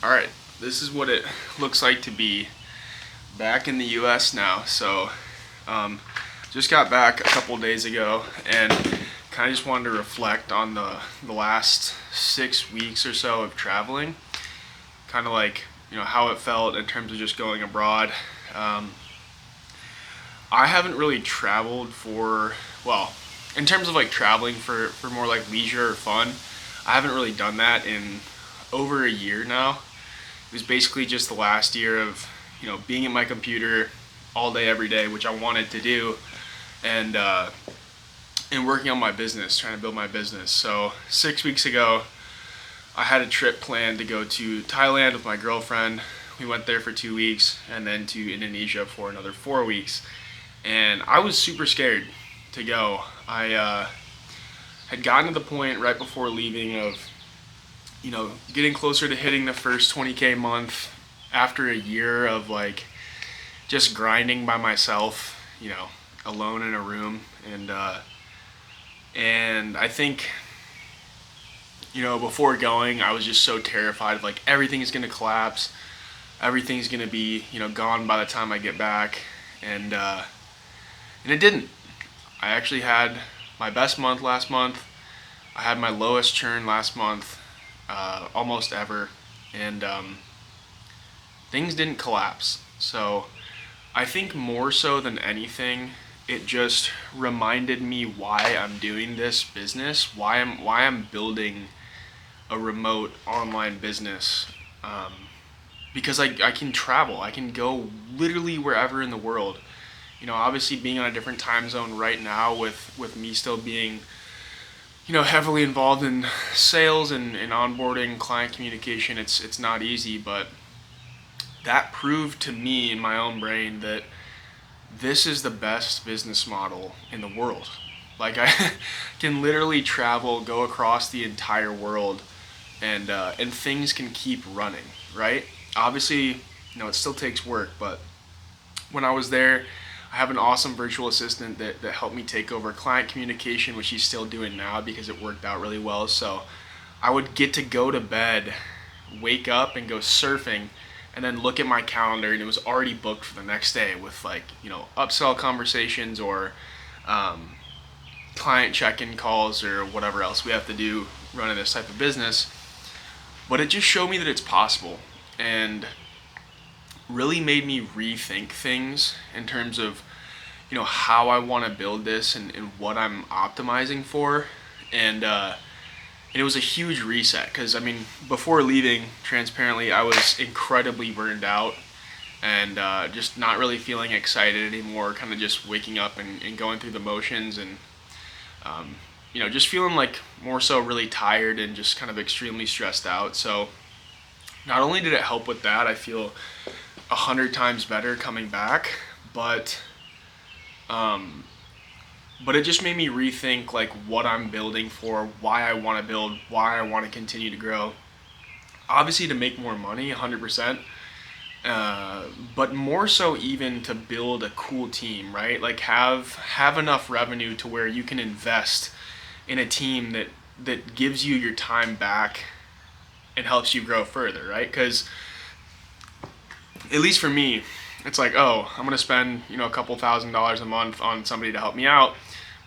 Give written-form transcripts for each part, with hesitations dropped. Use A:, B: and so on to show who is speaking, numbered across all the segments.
A: Alright, this is what it looks like to be back in the US now. So, just got back a couple days ago and kind of just wanted to reflect on the last 6 weeks or so of traveling. Kind of like, how it felt in terms of just going abroad. I haven't really traveled in terms of like traveling for more like leisure or fun, I haven't really done that in over a year now. It was basically just the last year of, being at my computer all day, every day, which I wanted to do, and working on my business, trying to build my business. So 6 weeks ago, I had a trip planned to go to Thailand with my girlfriend. We went there for 2 weeks, and then to Indonesia for another 4 weeks. And I was super scared to go. I had gotten to the point right before leaving of, getting closer to hitting the first 20K month after a year of like just grinding by myself, alone in a room. And I think, before going, I was just so terrified of like everything is gonna collapse, everything's gonna be, gone by the time I get back, and it didn't. I actually had my best month last month. I had my lowest churn last month, almost ever, and things didn't collapse. So I think more so than anything, it just reminded me why I'm doing this business, why I'm building a remote online business, because I can travel. I can go literally wherever in the world. Obviously being on a different time zone right now with me still being, heavily involved in sales and onboarding, client communication, it's not easy, but that proved to me in my own brain that this is the best business model in the world. Like I can literally travel, go across the entire world, and things can keep running, right? Obviously, it still takes work, but when I was there, I have an awesome virtual assistant that helped me take over client communication, which he's still doing now because it worked out really well. So I would get to go to bed, wake up, and go surfing, and then look at my calendar, and it was already booked for the next day with like, upsell conversations or client check-in calls or whatever else we have to do running this type of business. But it just showed me that it's possible, and really made me rethink things in terms of, how I want to build this and what I'm optimizing for. And it was a huge reset because, before leaving, transparently, I was incredibly burned out and just not really feeling excited anymore, kind of just waking up and going through the motions and, just feeling like more so really tired and just kind of extremely stressed out. So not only did it help with that, I feel 100 times better coming back, but it just made me rethink like what I'm building for, why I want to build, why I want to continue to grow. Obviously to make more money, 100%, but more so even to build a cool team, right? Like have enough revenue to where you can invest in a team that gives you your time back and helps you grow further, right? Because at least for me, it's like, oh, I'm gonna spend a couple $1,000s a month on somebody to help me out,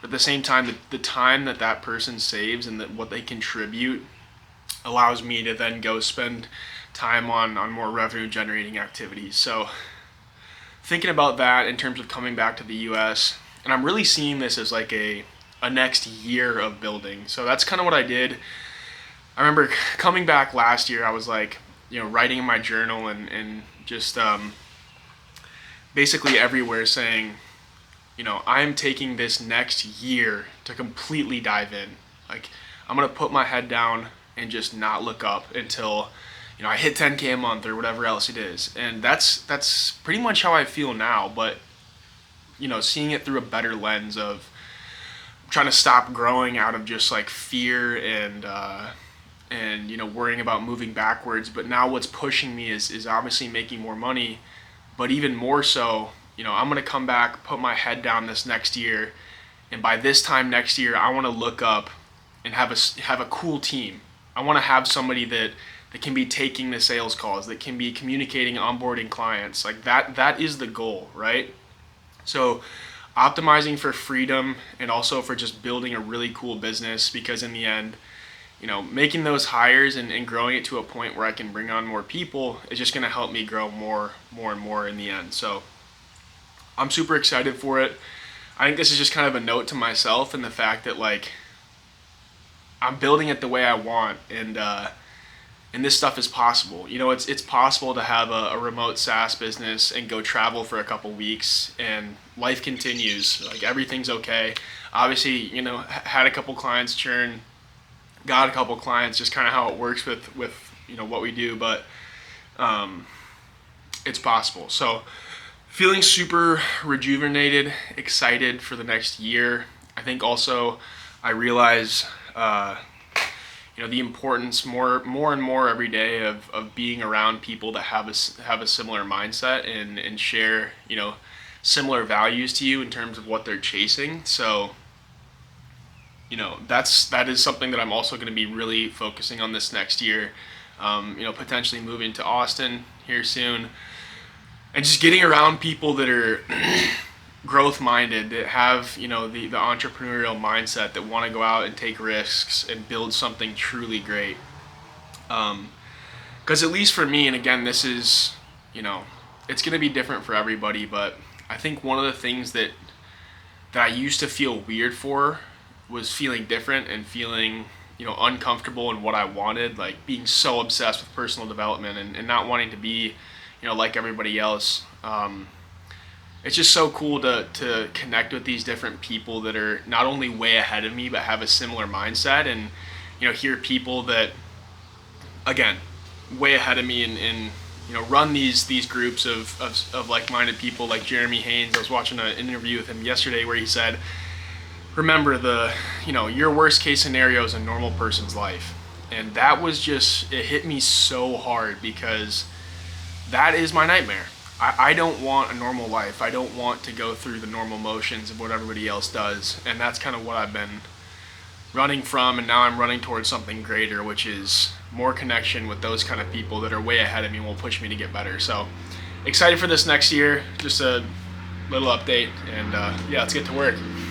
A: but at the same time, the time that person saves and what they contribute allows me to then go spend time on more revenue generating activities. So thinking about that in terms of coming back to the US, and I'm really seeing this as like a next year of building. So that's kind of what I did. I remember coming back last year, I was like, writing in my journal and just basically everywhere saying, I'm taking this next year to completely dive in. Like, I'm going to put my head down and just not look up until, I hit 10K a month or whatever else it is. And that's pretty much how I feel now, but, seeing it through a better lens of trying to stop growing out of just like fear and worrying about moving backwards. But now what's pushing me is obviously making more money, but even more so, I'm going to come back, put my head down this next year, and by this time next year, I want to look up and have a cool team. I want to have somebody that that can be taking the sales calls, that can be communicating, onboarding clients. Like that is the goal, right? So optimizing for freedom and also for just building a really cool business, because in the end, making those hires and growing it to a point where I can bring on more people is just going to help me grow more and more in the end. So I'm super excited for it. I think this is just kind of a note to myself and the fact that like I'm building it the way I want, and this stuff is possible. It's possible to have a remote SaaS business and go travel for a couple weeks and life continues. Like everything's okay. Obviously, had a couple clients churn, got a couple clients, just kind of how it works with what we do, but it's possible. So feeling super rejuvenated, excited for the next year. I think also I realize the importance more and more every day of being around people that have a similar mindset and share similar values to you in terms of what they're chasing. So that is something that I'm also going to be really focusing on this next year. Potentially moving to Austin here soon, and just getting around people that are growth minded, that have the entrepreneurial mindset, that want to go out and take risks and build something truly great. Because at least for me, and again, this is it's going to be different for everybody, but I think one of the things that I used to feel weird for was feeling different and feeling uncomfortable in what I wanted, like being so obsessed with personal development and not wanting to be like everybody else. It's just so cool to connect with these different people that are not only way ahead of me but have a similar mindset, and hear people that, again, way ahead of me and run these groups of like-minded people, like Jeremy Haynes. I was watching an interview with him yesterday where he said, remember your worst case scenario is a normal person's life. And that was just, it hit me so hard, because that is my nightmare. I don't want a normal life. I don't want to go through the normal motions of what everybody else does. And that's kind of what I've been running from. And now I'm running towards something greater, which is more connection with those kind of people that are way ahead of me and will push me to get better. So excited for this next year. Just a little update. And yeah, let's get to work.